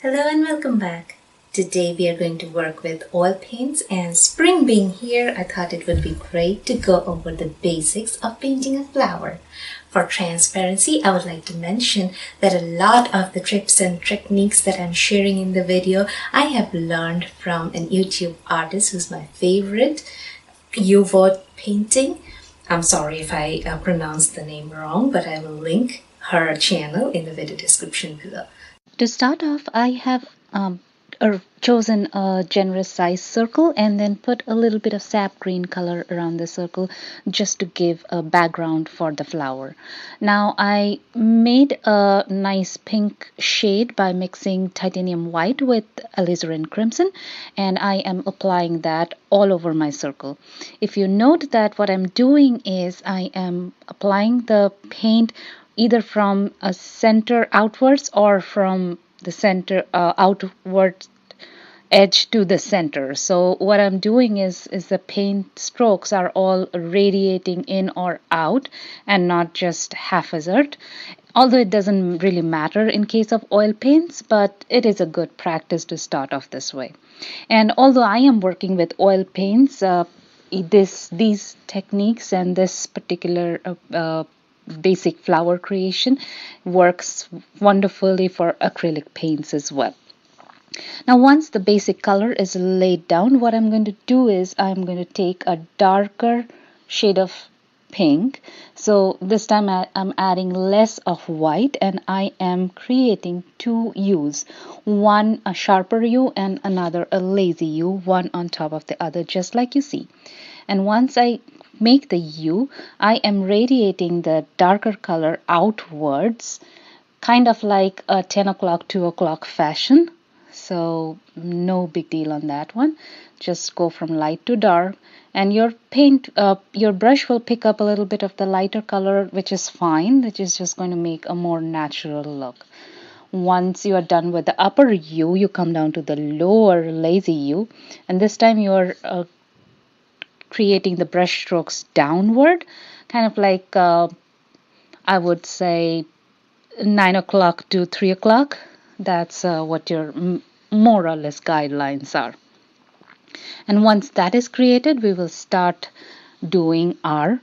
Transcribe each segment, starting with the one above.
Hello and welcome back. Today we are going to work with oil paints, and spring being here, I thought it would be great to go over the basics of painting a flower. For transparency, I would like to mention that a lot of the tips and techniques that I'm sharing in the video, I have learned from an YouTube artist who's my favorite, Yovette painting. I'm sorry if I pronounced the name wrong, but I will link her channel in the video description below. To start off, I have chosen a generous size circle and then put a little bit of sap green color around the circle just to give a background for the flower. Now I made a nice pink shade by mixing titanium white with alizarin crimson, and I am applying that all over my circle. If you note that what I'm doing is I am applying the paint either from a center outwards or from the center outward edge to the center. So what I'm doing is the paint strokes are all radiating in or out and not just haphazard. Although it doesn't really matter in case of oil paints, but it is a good practice to start off this way. And although I am working with oil paints, these techniques and this particular basic flower creation works wonderfully for acrylic paints as well. Now once the basic color is laid down, what I'm going to do is I'm going to take a darker shade of pink. So this time I'm adding less of white, and I am creating two hues, one a sharper hue and another a lazy hue, one on top of the other, just like you see. And once I make the hue, I am radiating the darker color outwards, kind of like a 10 o'clock, 2 o'clock fashion. So no big deal on that one. Just go from light to dark, and your brush will pick up a little bit of the lighter color, which is fine, which is just going to make a more natural look. Once you are done with the upper hue, you come down to the lower lazy hue, and this time you're creating the brush strokes downward, kind of like I would say 9 o'clock to 3 o'clock. That's what your more or less guidelines are. And once that is created, we will start doing our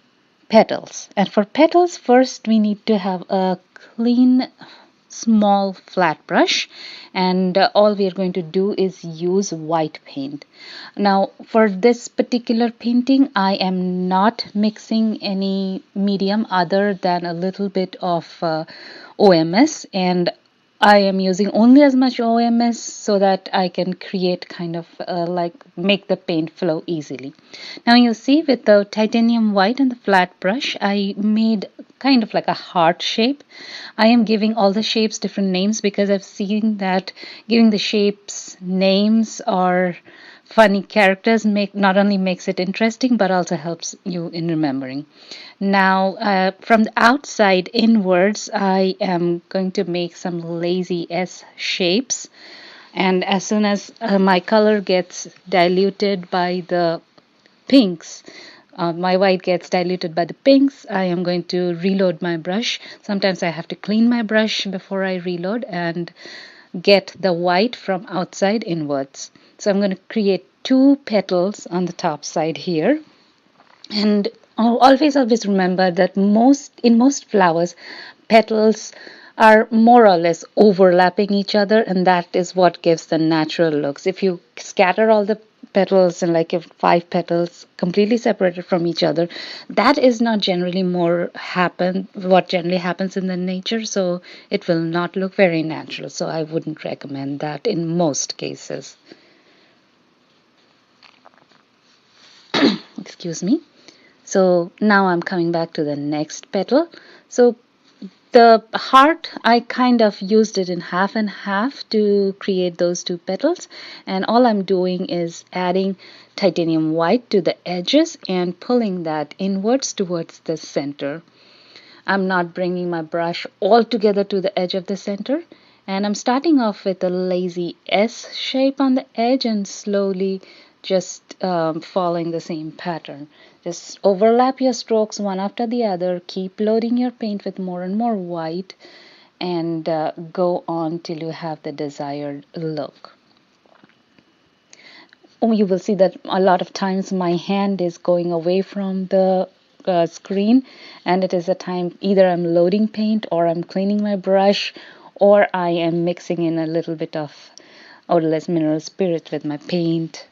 petals. And for petals, first we need to have a clean small flat brush, and all we are going to do is use white paint. Now for this particular painting, I am not mixing any medium other than a little bit of OMS, and I am using only as much OMS so that I can create kind of like make the paint flow easily. Now you see, with the titanium white and the flat brush, I made kind of like a heart shape. I am giving all the shapes different names because I've seen that giving the shapes names or funny characters not only makes it interesting but also helps you in remembering. Now from the outside inwards, I am going to make some lazy S shapes, and as soon as my color gets diluted by the pinks, my white gets diluted by the pinks, I am going to reload my brush. Sometimes I have to clean my brush before I reload and get the white from outside inwards. So I'm going to create two petals on the top side here. And always remember that in most flowers, petals are more or less overlapping each other, and that is what gives the natural looks. If you scatter all the petals and like if 5 petals completely separated from each other, that is not generally what generally happens in the nature, so it will not look very natural. So I wouldn't recommend that in most cases. Excuse me. So now I'm coming back to the next petal. So the heart, I kind of used it in half and half to create those two petals, and all I'm doing is adding titanium white to the edges and pulling that inwards towards the center. I'm not bringing my brush all together to the edge of the center, and I'm starting off with a lazy S shape on the edge and slowly just following the same pattern. Just overlap your strokes one after the other, keep loading your paint with more and more white, and go on till you have the desired look. You will see that a lot of times my hand is going away from the screen, and it is a time either I'm loading paint or I'm cleaning my brush or I am mixing in a little bit of odorless mineral spirit with my paint.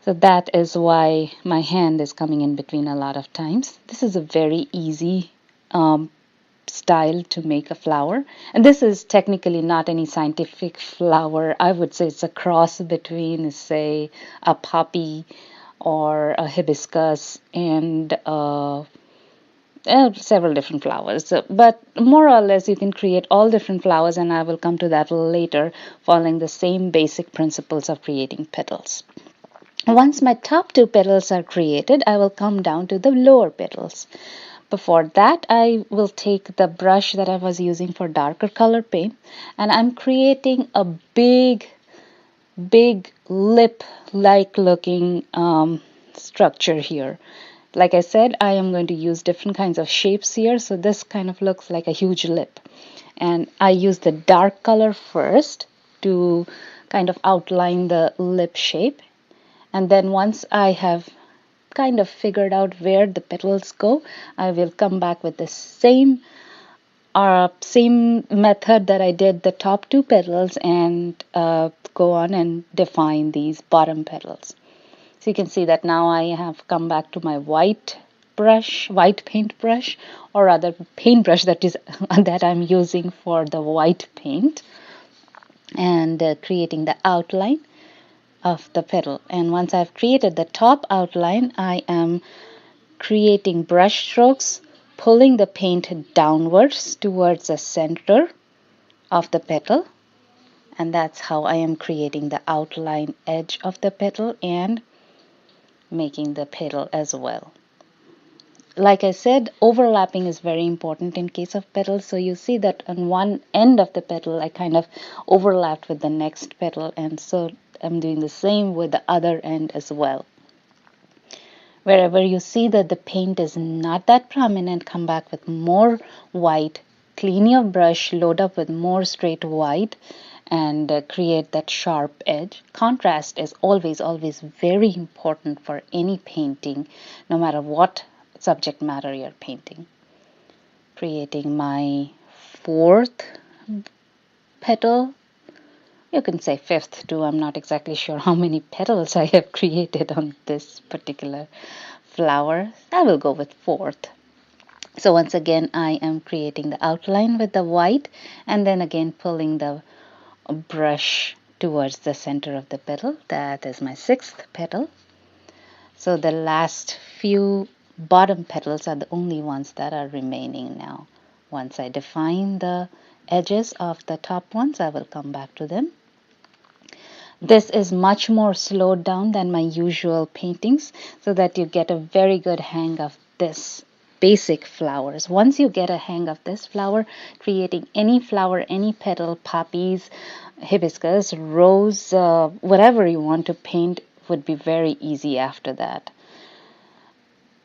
So that is why my hand is coming in between a lot of times. This is a very easy style to make a flower, and this is technically not any scientific flower. I would say it's a cross between, say, a poppy or a hibiscus and several different flowers. But more or less you can create all different flowers, and I will come to that later, following the same basic principles of creating petals. Once my top two petals are created, I will come down to the lower petals. Before that, I will take the brush that I was using for darker color paint, and I'm creating a big lip-like looking structure here. Like I said, I am going to use different kinds of shapes here, so this kind of looks like a huge lip. And I use the dark color first to kind of outline the lip shape. And then once I have kind of figured out where the petals go, I will come back with the same method that I did the top two petals, and go on and define these bottom petals. So you can see that now I have come back to my white paintbrush, or rather paintbrush that is that I'm using for the white paint, and creating the outline of the petal. And once I've created the top outline, I am creating brush strokes, pulling the paint downwards towards the center of the petal, and that's how I am creating the outline edge of the petal and making the petal as well. Like I said, overlapping is very important in case of petals. So you see that on one end of the petal, I kind of overlapped with the next petal, and so I'm doing the same with the other end as well. Wherever you see that the paint is not that prominent, come back with more white, clean your brush, load up with more straight white, and create that sharp edge. Contrast is always very important for any painting, no matter what subject matter you're painting. Creating my fourth petal. You can say fifth too. I'm not exactly sure how many petals I have created on this particular flower. I will go with fourth. So once again, I am creating the outline with the white, and then again pulling the brush towards the center of the petal. That is my sixth petal. So the last few bottom petals are the only ones that are remaining now. Once I define the edges of the top ones, I will come back to them. This is much more slowed down than my usual paintings, so that you get a very good hang of this basic flowers. Once you get a hang of this flower, creating any flower, any petal, poppies, hibiscus, rose, whatever you want to paint would be very easy after that.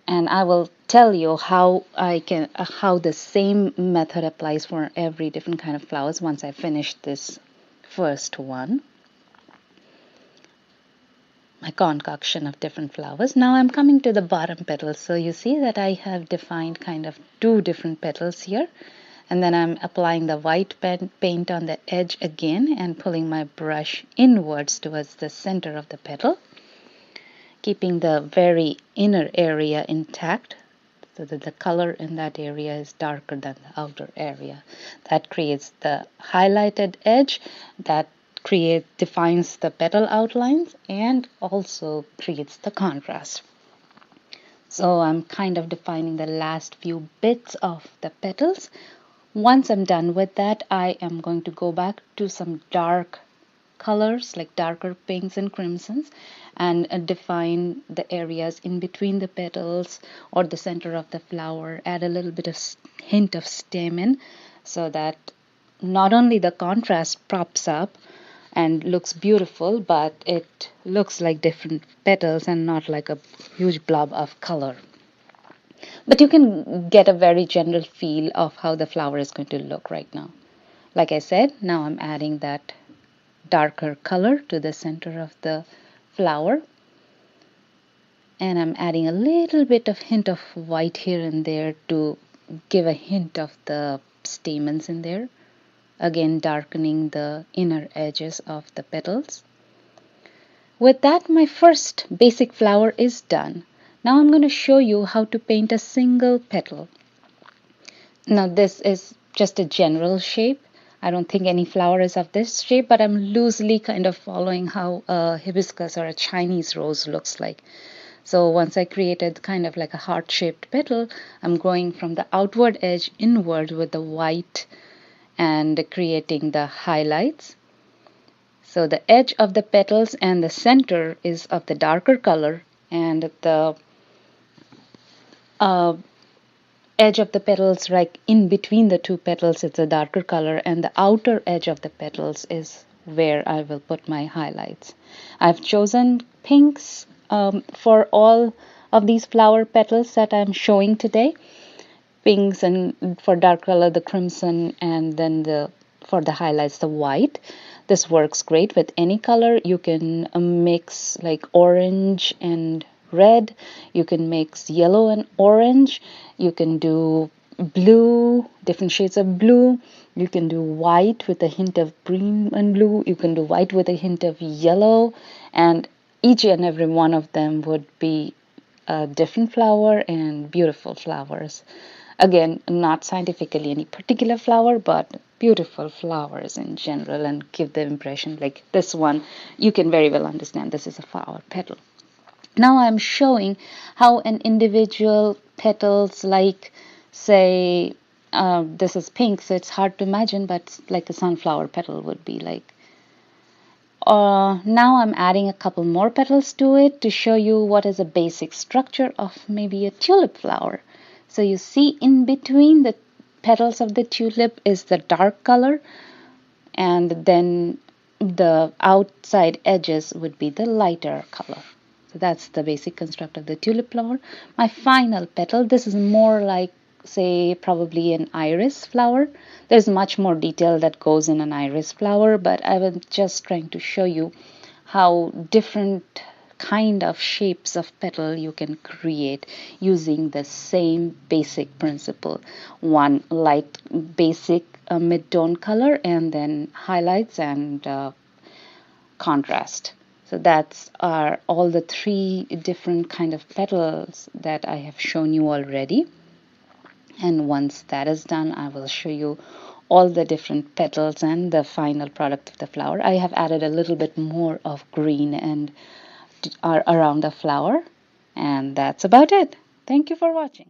And I will tell you how the same method applies for every different kind of flowers once I finish this first one. My concoction of different flowers. Now I'm coming to the bottom petals. So you see that I have defined kind of two different petals here. And then I'm applying the white paint on the edge again and pulling my brush inwards towards the center of the petal, keeping the very inner area intact so that the color in that area is darker than the outer area. That creates the highlighted edge that defines the petal outlines and also creates the contrast. So I'm kind of defining the last few bits of the petals. Once I'm done with that, I am going to go back to some dark colors like darker pinks and crimsons and define the areas in between the petals or the center of the flower. Add a little bit of hint of stamen so that not only the contrast props up and looks beautiful, but it looks like different petals and not like a huge blob of color. But you can get a very general feel of how the flower is going to look right now. Like I said, now I'm adding that darker color to the center of the flower. And I'm adding a little bit of hint of white here and there to give a hint of the stamens in there. Again, darkening the inner edges of the petals. With that, my first basic flower is done. Now I'm going to show you how to paint a single petal. Now this is just a general shape. I don't think any flower is of this shape, but I'm loosely kind of following how a hibiscus or a Chinese rose looks like. So once I created kind of like a heart-shaped petal, I'm going from the outward edge inward with the white and creating the highlights. So the edge of the petals and the center is of the darker color, and the uh, edge of the petals, like in between the two petals, it's a darker color, and the outer edge of the petals is where I will put my highlights. I've chosen pinks for all of these flower petals that I'm showing today. Pinks, and for dark color the crimson, and then the for the highlights the white. This works great with any color. You can mix like orange and red, you can mix yellow and orange, you can do blue, different shades of blue, you can do white with a hint of green and blue, you can do white with a hint of yellow, and each and every one of them would be a different flower and beautiful flowers. Again, not scientifically any particular flower, but beautiful flowers in general, and give the impression like this one, you can very well understand this is a flower petal. Now I'm showing how an individual petals, like say, this is pink, so it's hard to imagine, but like a sunflower petal would be like. Now I'm adding a couple more petals to it to show you what is a basic structure of maybe a tulip flower. So you see in between the petals of the tulip is the dark color, and then the outside edges would be the lighter color. So that's the basic construct of the tulip flower. My final petal, this is more like, say, probably an iris flower. There's much more detail that goes in an iris flower, but I was just trying to show you how different kind of shapes of petal you can create using the same basic principle. One light basic mid-tone color, and then highlights and contrast. So that's are all the three different kind of petals that I have shown you already. And once that is done, I will show you all the different petals and the final product of the flower. I have added a little bit more of green and around the flower, and that's about it. Thank you for watching.